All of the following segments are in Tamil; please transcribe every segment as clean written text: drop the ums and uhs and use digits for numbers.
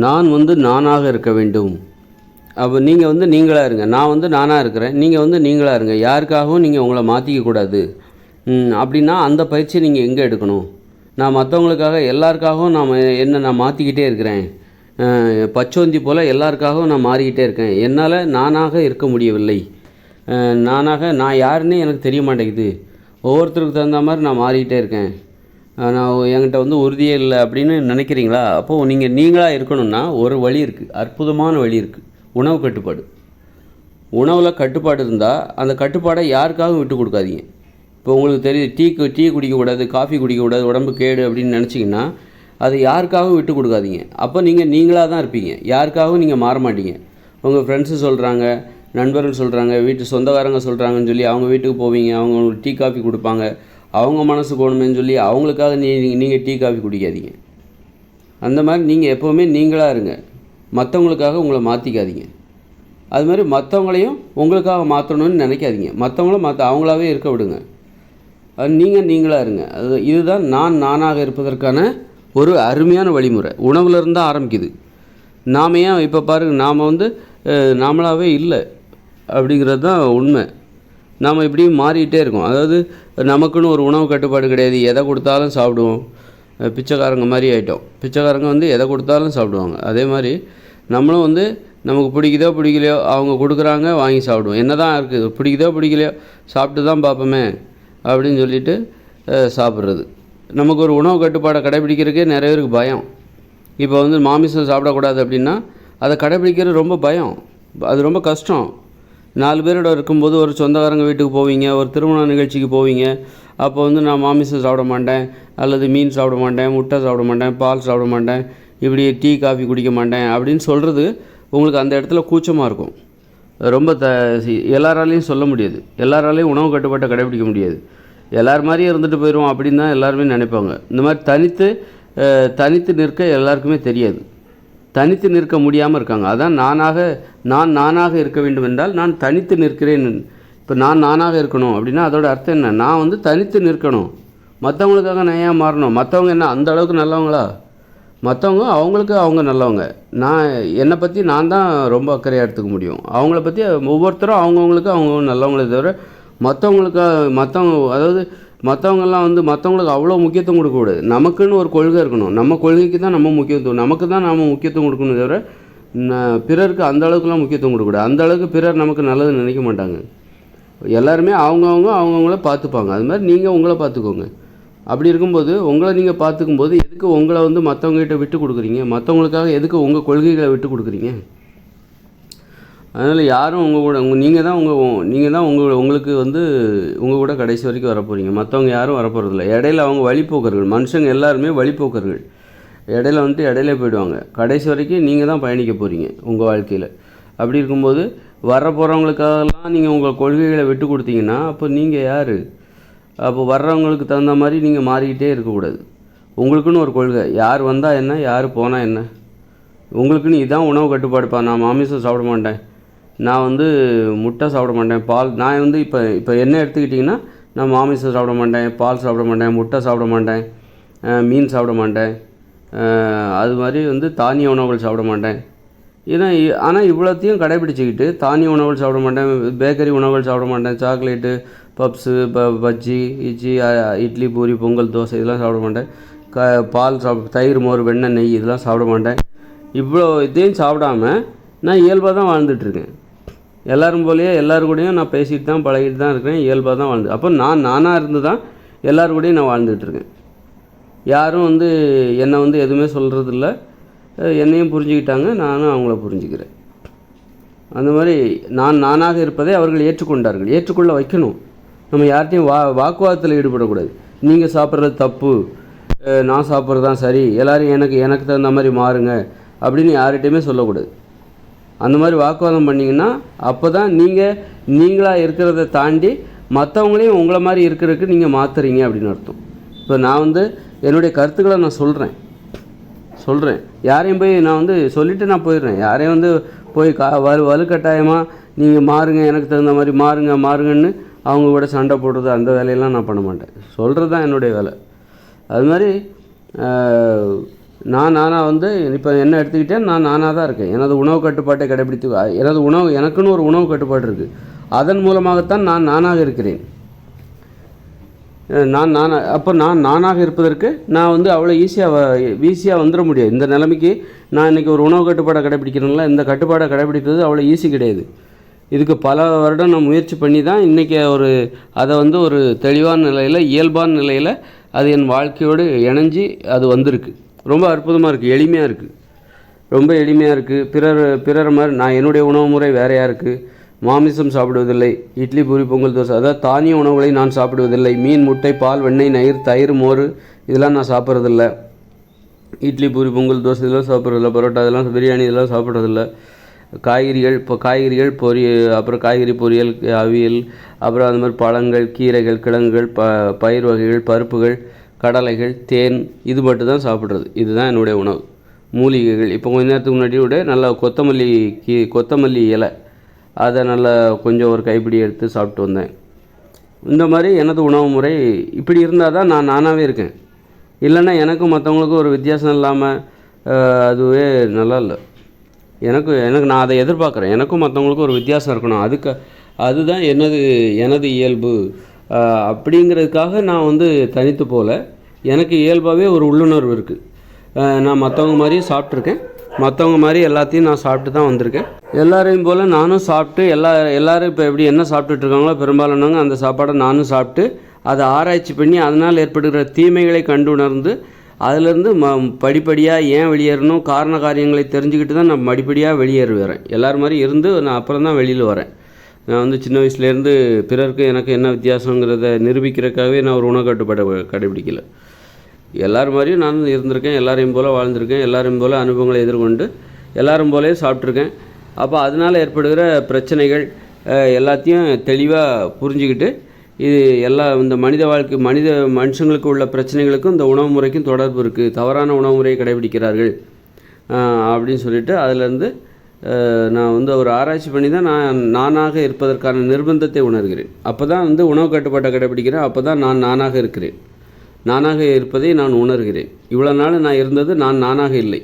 நான் வந்து நானாக இருக்க வேண்டும். அப்போ நீங்கள் வந்து நீங்களாக இருங்க. நான் வந்து நானாக இருக்கிறேன், நீங்கள் வந்து நீங்களாக இருங்க. யாருக்காகவும் நீங்கள் உங்களை மாற்றிக்க கூடாது. அப்படின்னா அந்த பயிற்சியை நீங்கள் எங்கே எடுக்கணும்? நான் மற்றவங்களுக்காக எல்லாருக்காகவும் நான் மாற்றிக்கிட்டே இருக்கிறேன். பச்சோந்தி போல் எல்லாருக்காகவும் நான் மாறிக்கிட்டே இருக்கேன். என்னால் நானாக இருக்க முடியவில்லை. நான் யாருன்னே எனக்கு தெரிய மாட்டேங்குது. ஒவ்வொருத்தருக்கு தகுந்த மாதிரி நான் மாறிக்கிட்டே இருக்கேன். என்கிட்ட வந்து உறுதியே இல்லை அப்படின்னு நினைக்கிறீங்களா? அப்போது நீங்களாக இருக்கணும்னா ஒரு வழி இருக்குது, அற்புதமான வழி இருக்குது. உணவு கட்டுப்பாடு. உணவில் கட்டுப்பாடு இருந்தால் அந்த கட்டுப்பாடை யாருக்காகவும் விட்டு கொடுக்காதீங்க. இப்போ உங்களுக்கு தெரியுது, டீ குடிக்கக்கூடாது, காஃபி குடிக்கக்கூடாது, உடம்பு கேடு அப்படின்னு நினச்சிங்கன்னா அது யாருக்காகவும் விட்டு கொடுக்காதீங்க. அப்போ நீங்களாக தான் இருப்பீங்க, யாருக்காகவும் நீங்கள் மாற மாட்டீங்க. உங்கள் ஃப்ரெண்ட்ஸு சொல்கிறாங்க, நண்பர்கள் சொல்கிறாங்க, வீட்டு சொந்தக்காரங்க சொல்கிறாங்கன்னு சொல்லி அவங்க வீட்டுக்கு போவீங்க, அவங்க உங்களுக்கு டீ காஃபி கொடுப்பாங்க. அவங்க மனசு போகணுமேன்னு சொல்லி அவங்களுக்காக நீங்கள் டீ காஃபி குடிக்காதீங்க. அந்த மாதிரி நீங்கள் எப்போவுமே நீங்களாக இருங்க, மற்றவங்களுக்காக உங்களை மாற்றிக்காதீங்க. அது மாதிரி மற்றவங்களையும் உங்களுக்காக மாற்றணும்னு நினைக்காதீங்க. அவங்களாவே இருக்க விடுங்க. அது நீங்களாக இருங்க. இதுதான் நானாக இருப்பதற்கான ஒரு அருமையான வழிமுறை. உணவுலேருந்து தான் ஆரம்பிக்குது. நாம் ஏன் இப்போ பாருங்கள், நாம் வந்து நாமளாகவே இல்லை அப்படிங்கிறது தான் உண்மை. நாம் இப்படியும் மாறிக்கிட்டே இருக்கோம். அதாவது நமக்குன்னு ஒரு உணவு கட்டுப்பாடு கிடையாது. எதை கொடுத்தாலும் சாப்பிடுவோம். பிச்சைக்காரங்க மாதிரி ஆகிட்டோம். பிச்சைக்காரங்க வந்து எதை கொடுத்தாலும் சாப்பிடுவாங்க. அதே மாதிரி நம்மளும் வந்து நமக்கு பிடிக்குதோ பிடிக்கலையோ அவங்க கொடுக்குறாங்க, வாங்கி சாப்பிடுவோம். என்ன தான் இருக்குது, பிடிக்குதோ பிடிக்கலையோ சாப்பிட்டு தான் பார்ப்போமே அப்படின்னு சொல்லிட்டு சாப்பிட்றது. நமக்கு ஒரு உணவு கட்டுப்பாடை கடைபிடிக்கிறதுக்கே நிறைய பேருக்கு பயம். இப்போ வந்து மாமிசம் சாப்பிடக்கூடாது அப்படின்னா அதை கடைபிடிக்கிறது ரொம்ப பயம். அது ரொம்ப கஷ்டம். 4 பேரோட இருக்கும்போது ஒரு சொந்தக்காரங்க வீட்டுக்கு போவீங்க, ஒரு திருமண நிகழ்ச்சிக்கு போவீங்க. அப்போ வந்து நான் மாமிசம் சாப்பிட மாட்டேன், அல்லது மீன் சாப்பிட மாட்டேன், முட்டை சாப்பிட மாட்டேன், பால் சாப்பிட மாட்டேன், இப்படி டீ காஃபி குடிக்க மாட்டேன் அப்படின்னு சொல்கிறது உங்களுக்கு அந்த இடத்துல கூச்சமாக இருக்கும். ரொம்ப எல்லாராலையும் சொல்ல முடியாது. எல்லாராலையும் உணவு கட்டுப்பாட்டை கடைபிடிக்க முடியாது. எல்லார் மாதிரியும் இருந்துட்டு போயிடுவோம் அப்படின்னு தான் எல்லாருமே நினைப்பாங்க. இந்த மாதிரி தனித்து நிற்க எல்லாருக்குமே தெரியாது. தனித்து நிற்க முடியாமல் இருக்காங்க. அதான் நானாக இருக்க வேண்டும் என்றால் நான் தனித்து நிற்கிறேன். இப்போ நானாக இருக்கணும் அப்படின்னா அதோட அர்த்தம் என்ன? நான் வந்து தனித்து நிற்கணும். மற்றவங்களுக்காக நான் ஏன் மாறணும்? மற்றவங்க என்ன அந்த அளவுக்கு நல்லவங்களா? மற்றவங்க அவங்களுக்கு அவங்க நல்லவங்க. என்னை பற்றி நான் தான் ரொம்ப அக்கறையாக எடுத்துக்க முடியும். அவங்கள பற்றி ஒவ்வொருத்தரும் அவங்கவுங்களுக்கு அவங்க நல்லவங்களே தவிர மற்றவங்கெல்லாம் வந்து மற்றவங்களுக்கு அவ்வளோ முக்கியத்துவம் கொடுக்கக்கூடாது. நமக்குன்னு ஒரு கொள்கை இருக்கணும். நம்ம கொள்கைக்கு தான் நம்ம முக்கியத்துவம், நமக்கு தான் நாம் முக்கியத்துவம் கொடுக்கணும் தவிர பிறருக்கு அந்த அளவுக்குலாம் முக்கியத்துவம் கொடுக்கக்கூடாது. அந்த அளவுக்கு பிறர் நமக்கு நல்லது நினைக்க மாட்டாங்க. எல்லாருமே அவங்கவுங்கள பார்த்துப்பாங்க. அது மாதிரி நீங்கள் உங்களை பார்த்துக்கோங்க. அப்படி இருக்கும்போது உங்களை நீங்கள் பார்த்துக்கும்போது எதுக்கு உங்களை வந்து மற்றவங்ககிட்ட விட்டு கொடுக்குறீங்க? மற்றவங்களுக்காக எதுக்கு உங்கள் கொள்கைகளை விட்டு கொடுக்குறீங்க? அதனால் யாரும் உங்கள் கூட நீங்கள் தான் உங்களுக்கு வந்து உங்கள் கூட கடைசி வரைக்கும் வரப்போகிறீங்க. மற்றவங்க யாரும் வரப்போகிறதில்ல. இடையில அவங்க வழிபோக்கர்கள். மனுஷங்க எல்லாருமே வழிபோக்கர்கள். இடையில போயிடுவாங்க. கடைசி வரைக்கும் நீங்கள் தான் பயணிக்க போகிறீங்க உங்கள் வாழ்க்கையில். அப்படி இருக்கும்போது வரப்போகிறவங்களுக்காகலாம் நீங்கள் உங்கள் கொள்கைகளை விட்டு கொடுத்தீங்கன்னா அப்போ நீங்கள் யார்? அப்போ வர்றவங்களுக்கு தகுந்த மாதிரி நீங்கள் மாறிக்கிட்டே இருக்கக்கூடாது. உங்களுக்குன்னு ஒரு கொள்கை. யார் வந்தால் என்ன, யார் போனால் என்ன? உங்களுக்குன்னு இதான் உணவு கட்டுப்பாடுப்பா. நான் மாமிசம் சாப்பிட மாட்டேன், நான் வந்து முட்டை சாப்பிட மாட்டேன், பால். நான் வந்து இப்போ என்ன எடுத்துக்கிட்டிங்கன்னா நான் மாமிசம் சாப்பிட மாட்டேன், பால் சாப்பிட மாட்டேன், முட்டை சாப்பிட மாட்டேன், மீன் சாப்பிட மாட்டேன், அது மாதிரி வந்து தானிய உணவுகள் சாப்பிட மாட்டேன். ஆனால் இவ்வளோத்தையும் கடைபிடிச்சிக்கிட்டு தானிய உணவுகள் சாப்பிட மாட்டேன், பேக்கரி உணவுகள் சாப்பிட மாட்டேன், சாக்லேட்டு, பப்ஸு, பஜ்ஜி, இட்லி, பூரி, பொங்கல், தோசை இதெல்லாம் சாப்பிட மாட்டேன், பால் தயிர், மோர், வெண்ணெய், நெய் இதெல்லாம் சாப்பிட மாட்டேன். இவ்வளோ இதையும் சாப்பிடாம நான் இயல்பாக தான் வாழ்ந்துட்டுருக்கேன். எல்லோரும் போலேயே எல்லாருக்கூடையும் நான் பேசிட்டு தான் பழகிட்டு தான் இருக்கிறேன். இயல்பாக தான் வாழ்ந்து. அப்போ நானாக இருந்து தான் எல்லாருக்கூடையும் நான் வாழ்ந்துட்டுருக்கேன். யாரும் வந்து என்னை வந்து எதுவுமே சொல்கிறதில்ல. என்னையும் புரிஞ்சுக்கிட்டாங்க, நானும் அவங்கள புரிஞ்சுக்கிறேன். அந்த மாதிரி நானாக இருப்பதை அவர்கள் ஏற்றுக்கொண்டார்கள். ஏற்றுக்கொள்ள வைக்கணும். நம்ம யார்கிட்டையும் வாக்குவாதத்தில் ஈடுபடக்கூடாது. நீங்கள் சாப்பிட்றது தப்பு, நான் சாப்பிட்றது தான் சரி, எல்லோரும் எனக்கு தகுந்த மாதிரி மாறுங்க அப்படின்னு யார்கிட்டையுமே சொல்லக்கூடாது. அந்த மாதிரி வாக்குவாதம் பண்ணிங்கன்னா அப்போ தான் நீங்களாக இருக்கிறத தாண்டி மற்றவங்களையும் உங்களை மாதிரி இருக்கிறதுக்கு நீங்கள் மாற்றுறீங்க அப்படின்னு அர்த்தம். இப்போ நான் வந்து என்னுடைய கருத்துக்களை நான் சொல்கிறேன். யாரையும் போய் நான் வந்து சொல்லிவிட்டு நான் போயிடுறேன். யாரையும் வந்து போய் வலுக்கட்டாயமாக நீங்கள் மாறுங்க, எனக்கு தகுந்த மாதிரி மாறுங்கன்னு அவங்க கூட சண்டை போடுறது அந்த வேலையெல்லாம் நான் பண்ண மாட்டேன். சொல்கிறது தான் என்னுடைய வேலை. அது மாதிரி நான் நானாக வந்து இப்போ என்ன எடுத்துக்கிட்டேன், நான் நானாக தான் இருக்கேன். எனது உணவு கட்டுப்பாட்டை கடைபிடித்து எனது உணவு எனக்குன்னு ஒரு உணவு கட்டுப்பாடு இருக்குது. அதன் மூலமாகத்தான் நான் நானாக இருக்கிறேன். அப்போ நான் நானாக இருப்பதற்கு நான் வந்து அவ்வளோ ஈஸியாக வந்துட முடியாது. இந்த நிலைமைக்கு நான் இன்றைக்கி ஒரு உணவு கட்டுப்பாடை கடைபிடிக்கிறேன்ல, இந்த கட்டுப்பாடை கடைபிடிக்கிறது அவ்வளோ ஈஸி கிடையாது. இதுக்கு பல வருடம் நான் முயற்சி பண்ணி தான் இன்றைக்கி அதை வந்து ஒரு தெளிவான நிலையில், இயல்பான நிலையில் அது என் வாழ்க்கையோடு இணைஞ்சி அது வந்திருக்கு. ரொம்ப அற்புதமாக இருக்குது, எளிமையாக இருக்குது, ரொம்ப எளிமையாக இருக்குது. பிறர் மாதிரி நான் என்னுடைய உணவு முறை வேறையாக இருக்குது. மாமிசம் சாப்பிடுவதில்லை, இட்லி பூரி பொங்கல் தோசை, அதாவது தானிய உணவுகளை நான் சாப்பிடுவதில்லை. மீன் முட்டை பால் வெண்ணெய் நயிர் தயிர் மோர் இதெல்லாம் நான் சாப்பிட்றதில்ல. இட்லி பூரி பொங்கல் தோசை இதெல்லாம் சாப்பிட்றதில்ல. பரோட்டா இதெல்லாம், பிரியாணி இதெல்லாம் சாப்பிட்றதில்ல. காய்கறிகள் அப்புறம் காய்கறி பொரியல், அவியல், அப்புறம் அந்த மாதிரி பழங்கள், கீரைகள், கிழங்குகள், பயிர் வகைகள், பருப்புகள், கடலைகள், தேன், இது மட்டும் தான் சாப்பிட்றது. இதுதான் என்னுடைய உணவு. மூலிகைகள், இப்போ கொஞ்ச நேரத்துக்கு முன்னாடி விட நல்லா கொத்தமல்லி இலை, அதை நல்லா கொஞ்சம் ஒரு கைப்பிடி எடுத்து சாப்பிட்டு வந்தேன். இந்த மாதிரி எனது உணவு முறை இப்படி இருந்தால் தான் நான் நானாகவே இருக்கேன். இல்லைன்னா எனக்கும் மற்றவங்களுக்கும் ஒரு வித்தியாசம் இல்லாமல் அதுவே நல்லா இல்லை. எனக்கு நான் அதை எதிர்பார்க்குறேன். எனக்கும் மற்றவங்களுக்கும் ஒரு வித்தியாசம் இருக்கணும். அதுதான் எனது இயல்பு. அப்படிங்கிறதுக்காக நான் வந்து தனித்து போகல. எனக்கு இயல்பாகவே ஒரு உள்ளுணர்வு இருக்குது. நான் மற்றவங்க மாதிரி சாப்பிட்ருக்கேன். மற்றவங்க மாதிரி எல்லாத்தையும் நான் சாப்பிட்டு தான் வந்திருக்கேன். எல்லாரையும் போல் நானும் சாப்பிட்டு எல்லோரும் இப்போ எப்படி என்ன சாப்பிட்டுட்ருக்காங்களோ பெரும்பாலானவங்க அந்த சாப்பாடை நானும் சாப்பிட்டு அதை ஆராய்ச்சி பண்ணி அதனால் ஏற்படுகிற தீமைகளை கண்டுணர்ந்து அதிலேருந்து படிப்படியாக ஏன் வெளியேறணும், காரண காரியங்களை தெரிஞ்சுக்கிட்டு தான் நான் படிப்படியாக வெளியேறுவேன். எல்லோரும் மாதிரி இருந்து நான் அப்புறம் தான் வெளியில் வரேன். நான் வந்து சின்ன வயசுலேருந்து பிறருக்கு எனக்கு என்ன வித்தியாசங்கிறத நிரூபிக்கிறதுக்காகவே நான் ஒரு உணவு கட்டுப்பாடை கடைபிடிக்கல. எல்லோரும் மாதிரியும் நான் இருந்திருக்கேன். எல்லாரையும் போல் வாழ்ந்திருக்கேன். எல்லாரையும் போல் அனுபவங்களை எதிர்கொண்டு எல்லாரும் போலே சாப்பிட்ருக்கேன். அப்போ அதனால் ஏற்படுகிற பிரச்சனைகள் எல்லாத்தையும் தெளிவாக புரிஞ்சுக்கிட்டு இது இந்த மனுஷங்களுக்கு உள்ள பிரச்சனைகளுக்கும் இந்த உணவு முறைக்கும் தொடர்பு இருக்குது, தவறான உணவு முறையை கடைபிடிக்கிறார்கள் அப்படின்னு சொல்லிட்டு அதிலேருந்து நான் வந்து ஒரு ஆராய்ச்சி பண்ணி தான் நானாக இருப்பதற்கான நிர்பந்தத்தை உணர்கிறேன். அப்போ தான் வந்து உணவு கட்டுப்பாட்டை கடைபிடிக்கிறேன். அப்போ தான் நான் நானாக இருக்கிறேன். நானாக இருப்பதை நான் உணர்கிறேன். இவ்வளோ நாள் நான் இருந்தது நானாக இல்லை.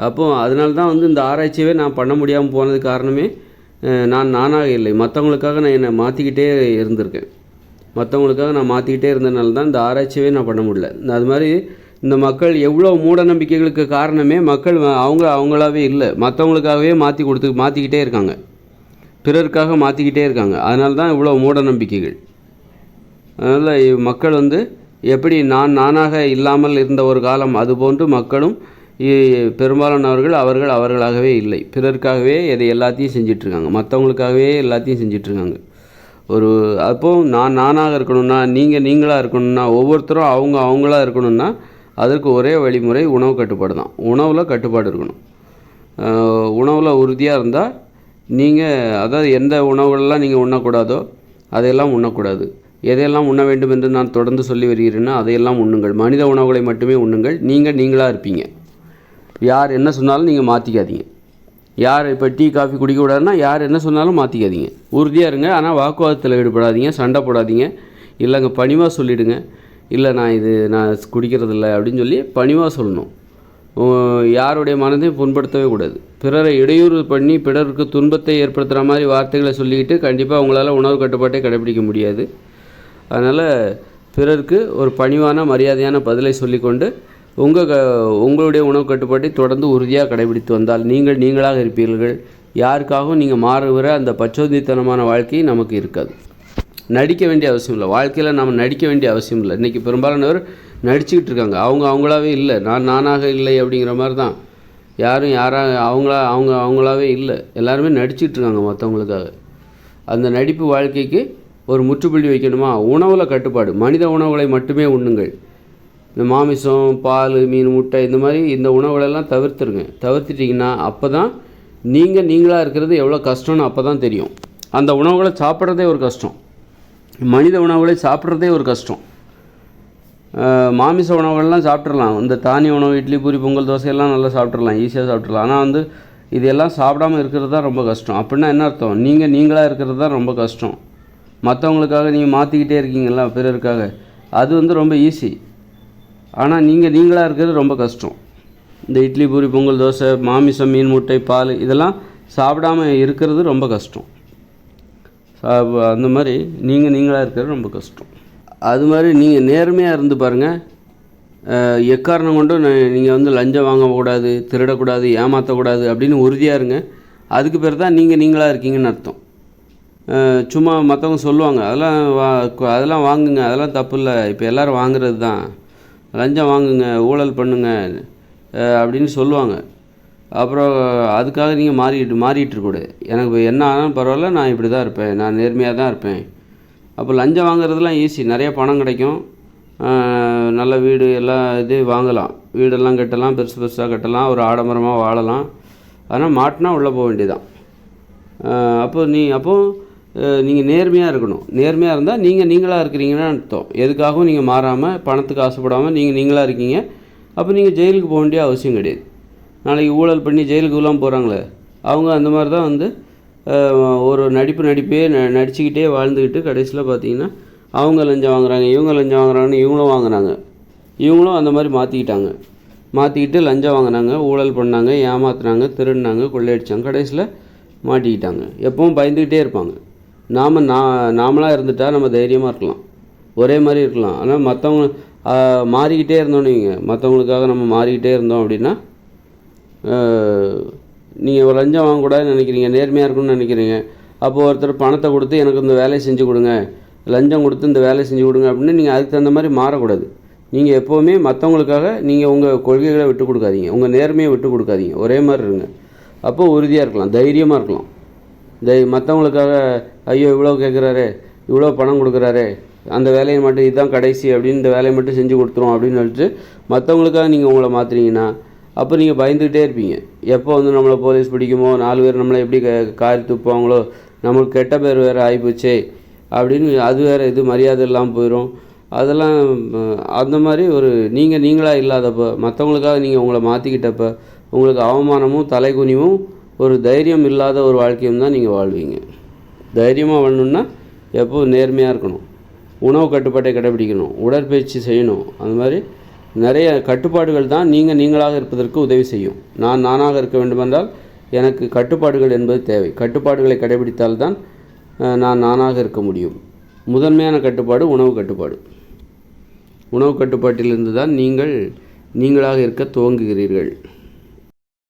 அப்போது அதனால தான் வந்து இந்த ஆராய்ச்சியவே நான் பண்ண முடியாமல் போனது காரணமே நானாக இல்லை. மற்றவங்களுக்காக நான் என்னை மாற்றிக்கிட்டே இருந்திருக்கேன். மற்றவங்களுக்காக நான் மாற்றிக்கிட்டே இருந்ததுனால தான் இந்த ஆராய்ச்சியவே நான் பண்ண முடியல. அது மாதிரி இந்த மக்கள் எவ்வளோ மூட நம்பிக்கைகளுக்கு காரணமே மக்கள் அவங்களாவே இல்லை, மற்றவங்களுக்காகவே மாற்றிக்கிட்டே இருக்காங்க, பிறருக்காக மாற்றிக்கிட்டே இருக்காங்க. அதனால தான் இவ்வளோ மூட நம்பிக்கைகள். அதனால் மக்கள் வந்து எப்படி நானாக இல்லாமல் இருந்த ஒரு காலம் அதுபோன்று மக்களும் பெரும்பாலானவர்கள் அவர்களாகவே இல்லை, பிறருக்காகவே எல்லாத்தையும் செஞ்சிட்ருக்காங்க, மற்றவங்களுக்காகவே எல்லாத்தையும் செஞ்சிட்ருக்காங்க. அப்போது நானாக இருக்கணும்னா, நீங்களாக இருக்கணும்னா, ஒவ்வொருத்தரும் அவங்களா இருக்கணும்னா அதற்கு ஒரே வழிமுறை உணவு கட்டுப்பாடு தான். உணவில் கட்டுப்பாடு இருக்கணும். உணவில் உறுதியாக இருந்தால் அதாவது எந்த உணவுகளெல்லாம் நீங்கள் உண்ணக்கூடாதோ அதையெல்லாம் உண்ணக்கூடாது. எதையெல்லாம் உண்ண வேண்டும் என்று நான் தொடர்ந்து சொல்லி வருகிறேன்னா அதையெல்லாம் உண்ணுங்கள். மனித உணவுகளை மட்டுமே உண்ணுங்கள். நீங்களாக இருப்பீங்க. யார் என்ன சொன்னாலும் நீங்கள் மாற்றிக்காதீங்க. யார் இப்போ டீ காஃபி குடிக்கக்கூடாதுன்னா யார் என்ன சொன்னாலும் மாற்றிக்காதீங்க. உறுதியாக இருங்க. ஆனால் வாக்குவாதத்தில் ஈடுபடாதீங்க, சண்டை போடாதீங்க. இல்லைங்க பணிவாக சொல்லிவிடுங்க, இல்லை நான் குடிக்கிறதில்ல அப்படின்னு சொல்லி பணிவாக சொல்லணும். யாருடைய மனதையும் புண்படுத்தவே கூடாது. பிறரை இடையூறு பண்ணி பிறருக்கு துன்பத்தை ஏற்படுத்துகிற மாதிரி வார்த்தைகளை சொல்லிக்கிட்டு கண்டிப்பாக உங்களால் உணவு கட்டுப்பாட்டை கடைபிடிக்க முடியாது. அதனால் பிறருக்கு ஒரு பணிவான மரியாதையான பதிலை சொல்லிக்கொண்டு உங்களுடைய உணவு கட்டுப்பாட்டை தொடர்ந்து உறுதியாக கடைபிடித்து வந்தால் நீங்களாக இருப்பீர்கள். யாருக்காகவும் நீங்கள் மாறுகிற அந்த பச்சோந்தித்தனமான வாழ்க்கை நமக்கு இருக்காது. நடிக்க வேண்டிய அவசியம் இல்லை. வாழ்க்கையில் நாம் நடிக்க வேண்டிய அவசியம் இல்லை. இன்றைக்கி பெரும்பாலானவர் நடிச்சுக்கிட்டு இருக்காங்க. அவங்களாவே இல்லை, நானாக இல்லை அப்படிங்கிற மாதிரி தான். அவங்களாவே இல்லை, எல்லாருமே நடிச்சுக்கிட்டு இருக்காங்க மற்றவங்களுக்காக. அந்த நடிப்பு வாழ்க்கைக்கு ஒரு முற்றுப்புள்ளி வைக்கணுமா? உணவில் கட்டுப்பாடு. மனித உணவுகளை மட்டுமே உண்ணுங்கள். இந்த மாமிசம், பால், மீன், முட்டை இந்த உணவுகளெல்லாம் தவிர்த்துட்டிங்கன்னா அப்போ தான் நீங்களாக இருக்கிறது எவ்வளோ கஷ்டம்னு அப்போ தான் தெரியும். அந்த உணவுகளை சாப்பிட்றதே ஒரு கஷ்டம். மனித உணவுகளை சாப்பிட்றதே ஒரு கஷ்டம். மாமிச உணவுகள்லாம் சாப்பிட்றலாம். இந்த தானிய உணவு, இட்லி பூரி பொங்கல் தோசையெல்லாம் நல்லா சாப்பிட்றலாம், ஈஸியாக சாப்பிட்றலாம். ஆனால் இதெல்லாம் சாப்பிடாமல் இருக்கிறது தான் ரொம்ப கஷ்டம். அப்படின்னா என்ன அர்த்தம்? நீங்களாக இருக்கிறது தான் ரொம்ப கஷ்டம். மற்றவங்களுக்காக நீங்கள் மாற்றிக்கிட்டே இருக்கீங்களா பிறருக்காக, அது ரொம்ப ஈஸி. ஆனால் நீங்களாக இருக்கிறது ரொம்ப கஷ்டம். இந்த இட்லி பூரி பொங்கல் தோசை மாமிசம் மீன் முட்டை பால் இதெல்லாம் சாப்பிடாமல் இருக்கிறது ரொம்ப கஷ்டம். அந்த மாதிரி நீங்களாக இருக்கிறது ரொம்ப கஷ்டம். அது மாதிரி நீங்கள் நேர்மையாக இருந்து பாருங்கள். எக்காரணம் கொண்டும் நீங்கள் வந்து லஞ்சம் வாங்கக்கூடாது, திருடக்கூடாது, ஏமாற்றக்கூடாது அப்படின்னு உறுதியாக இருங்க. அதுக்கு பேர் தான் நீங்களாக இருக்கீங்கன்னு அர்த்தம். சும்மா மற்றவங்க சொல்லுவாங்க அதெல்லாம் வாங்குங்க, அதெல்லாம் தப்பு இல்லை, இப்போ எல்லோரும் வாங்குறது தான், லஞ்சம் வாங்குங்க, ஊழல் பண்ணுங்க அப்படின்னு சொல்லுவாங்க. அப்புறம் அதுக்காக நீங்கள் மாறிட்டு இருக்கக்கூடாது. எனக்கு என்ன ஆனாலும் பரவாயில்ல, நான் இப்படி தான் இருப்பேன், நான் நேர்மையாக தான் இருப்பேன். அப்போ லஞ்சம் வாங்குறதுலாம் ஈஸி, நிறைய பணம் கிடைக்கும், நல்ல வீடு எல்லாம் இது வாங்கலாம், வீடெல்லாம் கட்டலாம், பெருசாக கட்டலாம், ஒரு ஆடம்பரமாக வாழலாம். ஆனால் மாட்டினா உள்ளே போக வேண்டியதான். நீங்கள் நேர்மையாக இருக்கணும். நேர்மையாக இருந்தால் நீங்களாக இருக்கிறீங்கன்னு அர்த்தம். எதுக்காகவும் நீங்கள் மாறாமல், பணத்துக்கு ஆசைப்படாமல் நீங்களாக இருக்கீங்க. அப்போ நீங்கள் ஜெயிலுக்கு போக வேண்டிய அவசியம் கிடையாது. நாளைக்கு ஊழல் பண்ணி ஜெயிலுக்குலாம் போகிறாங்களே, அவங்க அந்த மாதிரி தான் வந்து ஒரு நடிப்பே நடிச்சுக்கிட்டே வாழ்ந்துக்கிட்டு கடைசியில் பார்த்தீங்கன்னா அவங்க லஞ்சம் வாங்குறாங்க, இவங்க லஞ்சம் வாங்குறாங்கன்னு இவங்களும் வாங்குறாங்க. இவங்களும் அந்த மாதிரி மாற்றிக்கிட்டு லஞ்சம் வாங்கினாங்க, ஊழல் பண்ணாங்க, ஏமாத்துனாங்க, திருடினாங்க, கொள்ளையடிச்சாங்க, கடைசியில் மாட்டிக்கிட்டாங்க. எப்பவும் பயந்துக்கிட்டே இருப்பாங்க. நாமளாக இருந்துட்டால் நம்ம தைரியமாக இருக்கலாம், ஒரே மாதிரி இருக்கலாம். ஆனால் மற்றவங்க மாறிக்கிட்டே இருந்தோன்னு மற்றவங்களுக்காக நம்ம மாறிக்கிட்டே இருந்தோம் அப்படின்னா நீங்கள் லஞ்சம் வாங்கக்கூடாதுன்னு நினைக்கிறீங்க, நேர்மையாக இருக்கணும்னு நினைக்கிறீங்க. அப்போது ஒருத்தர் பணத்தை கொடுத்து எனக்கு இந்த வேலையை செஞ்சு கொடுங்க, லஞ்சம் கொடுத்து இந்த வேலையை செஞ்சு கொடுங்க அப்படின்னு நீங்கள் அதுக்கு தகுந்த மாதிரி மாறக்கூடாது. நீங்கள் எப்போவுமே மற்றவங்களுக்காக நீங்கள் உங்கள் கொள்கைகளை விட்டு கொடுக்காதீங்க, உங்கள் நேர்மையை விட்டு கொடுக்காதீங்க, ஒரே மாதிரி இருங்க. அப்போது உறுதியாக இருக்கலாம், தைரியமாக இருக்கலாம். மற்றவங்களுக்காக ஐயோ இவ்வளோ கேட்குறாரு, இவ்வளோ பணம் கொடுக்குறாரு, அந்த வேலையை மட்டும் இதுதான் கடைசி அப்படின்னு இந்த வேலையை மட்டும் செஞ்சு கொடுத்துரும் அப்படின்னு சொல்லிட்டு மற்றவங்களுக்காக நீங்கள் உங்களை மாற்றுறீங்கன்னா அப்போ நீங்கள் பயந்துக்கிட்டே இருப்பீங்க. எப்போ வந்து நம்மளை போலீஸ் பிடிக்குமோ, 4 பேர் நம்மளை எப்படி காரி துப்புவாங்களோ, நம்மளுக்கு கெட்ட பேர் வேறு ஆகிப்போச்சே அப்படின்னு அது வேறு இது மரியாதை இல்லாமல் போயிடும். அதெல்லாம் அந்த மாதிரி ஒரு நீங்களாக இல்லாதப்போ, மற்றவங்களுக்காக நீங்கள் உங்களை மாற்றிக்கிட்டப்போ உங்களுக்கு அவமானமும் தலைகுனிவும் ஒரு தைரியம் இல்லாத ஒரு வாழ்க்கையும் தான் நீங்கள் வாழ்வீங்க. தைரியமாக வாழணுன்னா எப்போது நேர்மையாக இருக்கணும், உணவு கட்டுப்பாட்டை கடைபிடிக்கணும், உடற்பயிற்சி செய்யணும். அந்த மாதிரி நிறைய கட்டுப்பாடுகள் தான் நீங்களாக இருப்பதற்கு உதவி செய்யும். நானாக இருக்க வேண்டுமென்றால் எனக்கு கட்டுப்பாடுகள் என்பது தேவை. கட்டுப்பாடுகளை கடைபிடித்தால்தான் நான் நானாக இருக்க முடியும். முதன்மையான கட்டுப்பாடு உணவு கட்டுப்பாடு. உணவு கட்டுப்பாட்டிலிருந்து தான் நீங்களாக இருக்க துவங்குகிறீர்கள்.